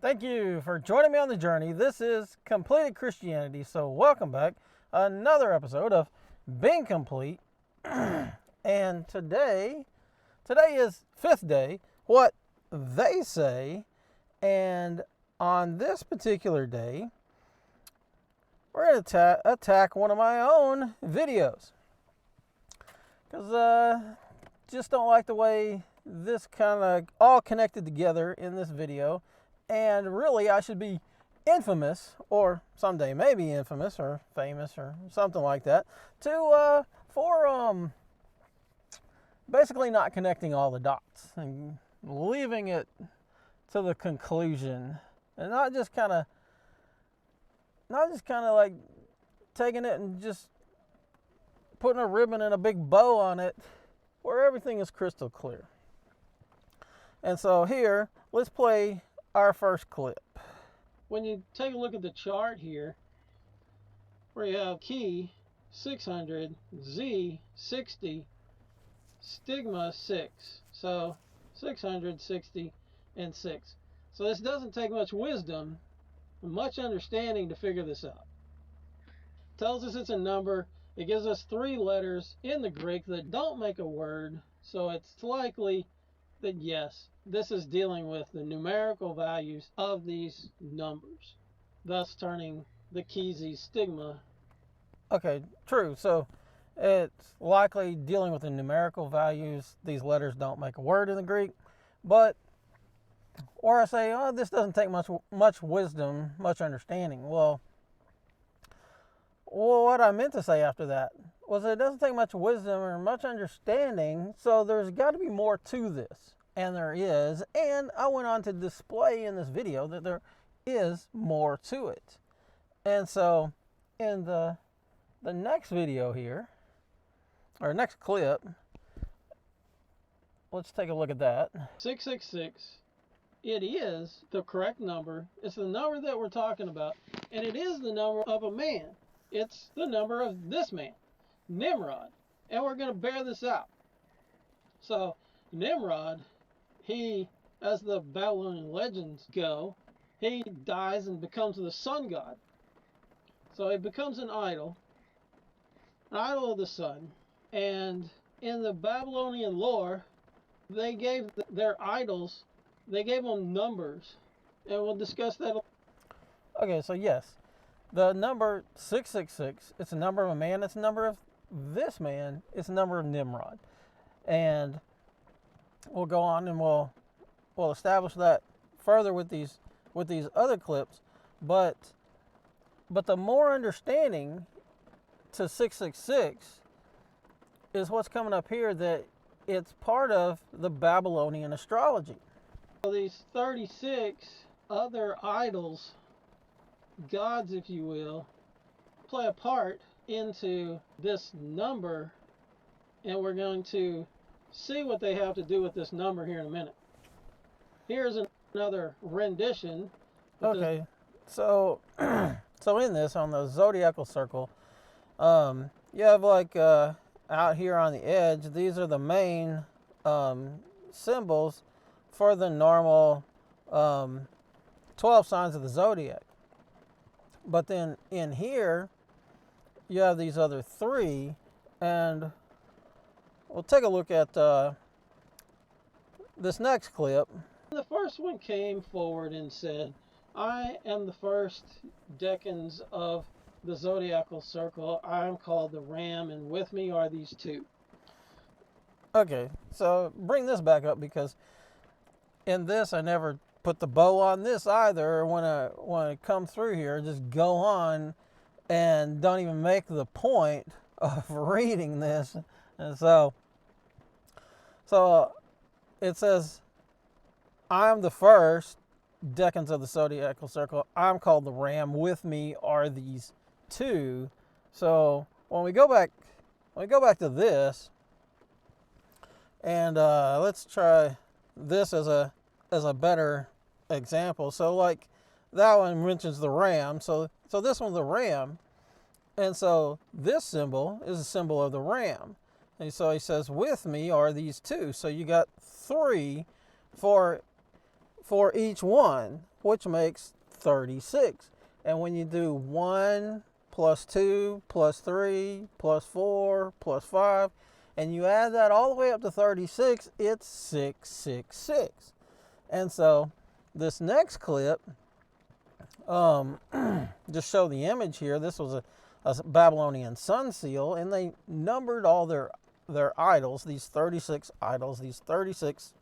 Thank you for joining me on the journey. This is Completed Christianity, so welcome back. Another episode of Being Complete. And today is fifth day, what they say. And on this particular day, we're going to attack one of my own videos. Because just don't like the way this kind of all connected together in this video. And really, I should be infamous, or someday maybe infamous or famous or something like that, for basically not connecting all the dots and leaving it to the conclusion, and not just kind of like taking it and just putting a ribbon and a big bow on it, where everything is crystal clear. And so here, let's play our first clip. When you take a look at the chart here, where you have key 600, Z 60, stigma 6, so 600, 60, and 6. So this doesn't take much wisdom, much understanding to figure this out. It tells us it's a number. It gives us 3 letters in the Greek that don't make a word, so it's likely that yes, this is dealing with the numerical values of these numbers, thus turning the Kizhi stigma. Okay, true. So it's likely dealing with the numerical values. These letters don't make a word in the Greek, but, or I say, oh, this doesn't take much wisdom, much understanding. Well, what I meant to say after that was it doesn't take much wisdom or much understanding, so there's got to be more to this. And there is, and I went on to display in this video that there is more to it. And so in the next video here, or next clip, let's take a look at that. 666, it is the correct number. It's the number that we're talking about, and it is the number of a man. It's the number of this man, Nimrod, and we're going to bear this out. So Nimrod, he, as the Babylonian legends go, he dies and becomes the sun god. So he becomes an idol of the sun. And in the Babylonian lore, they gave their idols, they gave them numbers. And we'll discuss that. Okay, so yes, the number 666, it's a number of a man, it's a number of this man, it's a number of Nimrod. And we'll go on and we'll establish that further with these other clips, but the more understanding to 666 is what's coming up here, that it's part of the Babylonian astrology. So these 36 other idols, gods if you will, play a part into this number, and we're going to see what they have to do with this number here in a minute. Here's another rendition. Okay, so in this, on the zodiacal circle, you have like out here on the edge, these are the main symbols for the normal 12 signs of the zodiac. But then in here, you have these other 3, and we'll take a look at this next clip. The first one came forward and said, I am the first decans of the zodiacal circle. I am called the Ram, and with me are these 2. Okay, so bring this back up, because in this I never put the bow on this either. When I come through here, just go on and don't even make the point of reading this. And so it says, I'm the first decans of the zodiacal circle. I'm called the Ram. With me are these 2. So when we go back to this, and let's try this as a better example. So like that one mentions the ram. So this one's the ram, and so this symbol is a symbol of the ram. And so he says, with me are these 2. So you got 3 for for each one, which makes 36. And when you do 1 plus 2 plus 3 plus 4 plus 5, and you add that all the way up to 36, it's 666. And so this next clip, just show the image here. This was a Babylonian sun seal, and they numbered all their idols, these 36 idols, these 36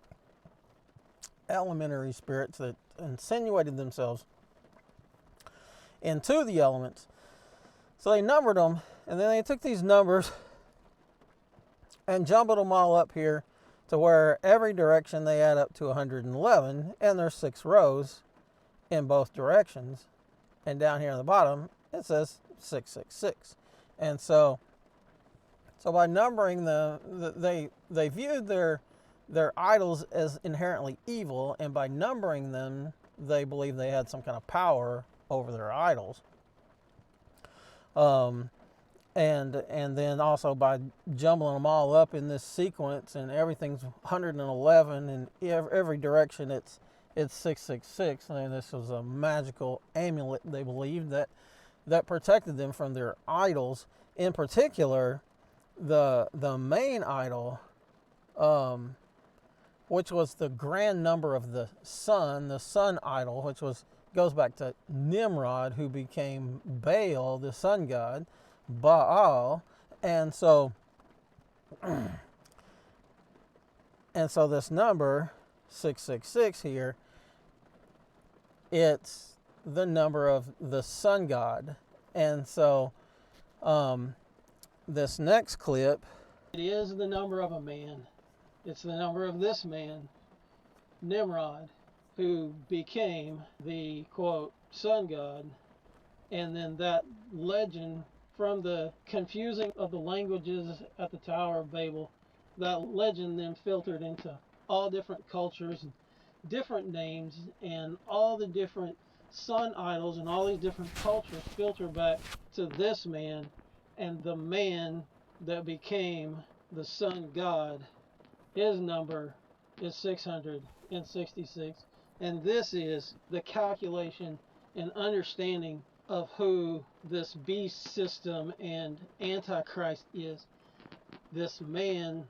elementary spirits that insinuated themselves into the elements. So they numbered them, and then they took these numbers and jumbled them all up here to where every direction they add up to 111, and there's 6 rows in both directions. And down here on the bottom, it says 666. And so by numbering they viewed their idols as inherently evil, and by numbering them, they believed they had some kind of power over their idols. And then also by jumbling them all up in this sequence, and everything's 111, and every direction it's 666. And this was a magical amulet, they believed, that protected them from their idols. In particular, the main idol, which was the grand number of the sun idol, which goes back to Nimrod, who became Baal, the sun god, Baal. And so this number 666 here, it's the number of the sun god. And so this next clip, it is the number of a man. It's the number of this man, Nimrod, who became the, quote, sun god. And then that legend, from the confusing of the languages at the Tower of Babel, that legend then filtered into all different cultures, different names, and all the different sun idols, and all these different cultures filter back to this man, and the man that became the sun god. His number is 666, and this is the calculation and understanding of who this beast system and Antichrist is. This man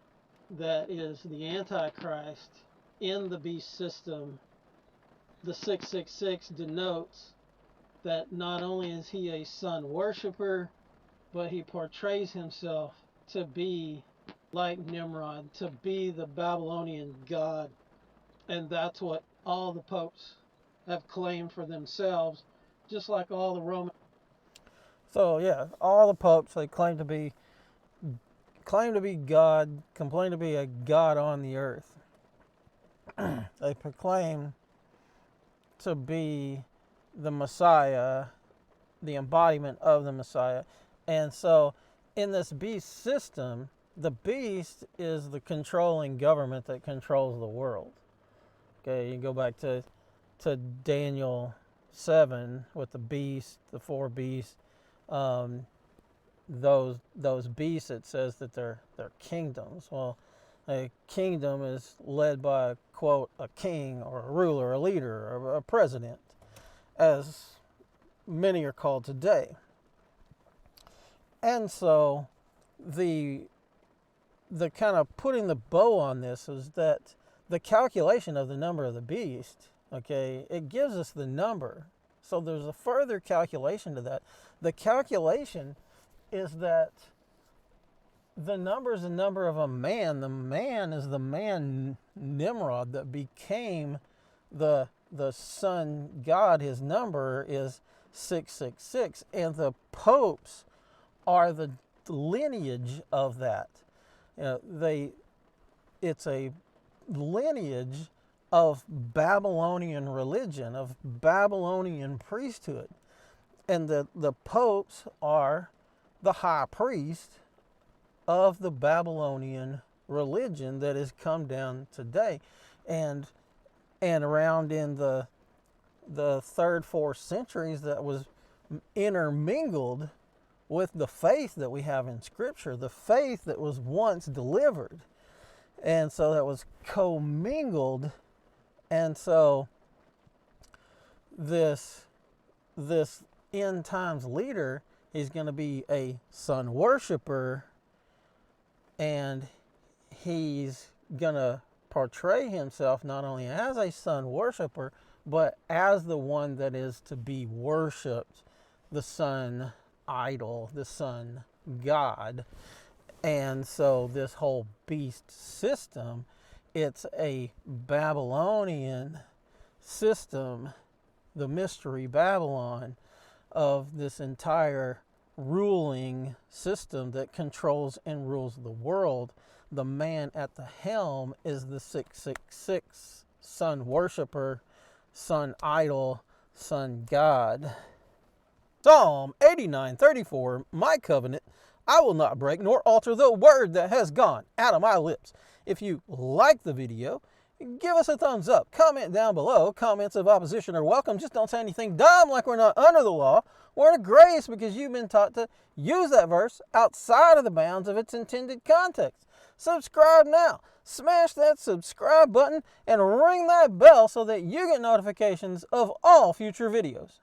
that is the Antichrist in the beast system, the 666 denotes that not only is he a sun worshiper, but he portrays himself to be like Nimrod, to be the Babylonian god. And that's what all the popes have claimed for themselves, just like all the Roman. So yeah, all the popes, they claim to be God, claim to be a God on the earth. They proclaim to be the Messiah, the embodiment of the Messiah. And so in this beast system, the beast is the controlling government that controls the world. Okay, you go back to Daniel 7 with the beast, the 4 beasts. Those beasts, it says that they're kingdoms. Well, a kingdom is led by, quote, a king or a ruler, a leader, or a president, as many are called today. And so the kind of putting the bow on this is that the calculation of the number of the beast, okay, it gives us the number. So there's a further calculation to that. The calculation is that the number is the number of a man. The man is the man Nimrod that became the sun god. His number is 666, and the popes are the lineage of that. It's a lineage of Babylonian religion, of Babylonian priesthood. And the popes are the high priest of the Babylonian religion that has come down today. And around in the 3rd, 4th centuries, that was intermingled with the faith that we have in Scripture, the faith that was once delivered. And so that was commingled. And so this end times leader, he's going to be a sun worshiper, and he's going to portray himself not only as a sun worshiper, but as the one that is to be worshipped, the sun idol, the sun god. And so this whole beast system, it's a Babylonian system, the mystery Babylon, of this entire ruling system that controls and rules the world. The man at the helm is the 666 sun worshiper, sun idol, sun god. Psalm 89:34, my covenant I will not break nor alter the word that has gone out of my lips. If you like the video, give us a thumbs up. Comment down below. Comments of opposition are welcome. Just don't say anything dumb like we're not under the law. We're in grace because you've been taught to use that verse outside of the bounds of its intended context. Subscribe now. Smash that subscribe button and ring that bell so that you get notifications of all future videos.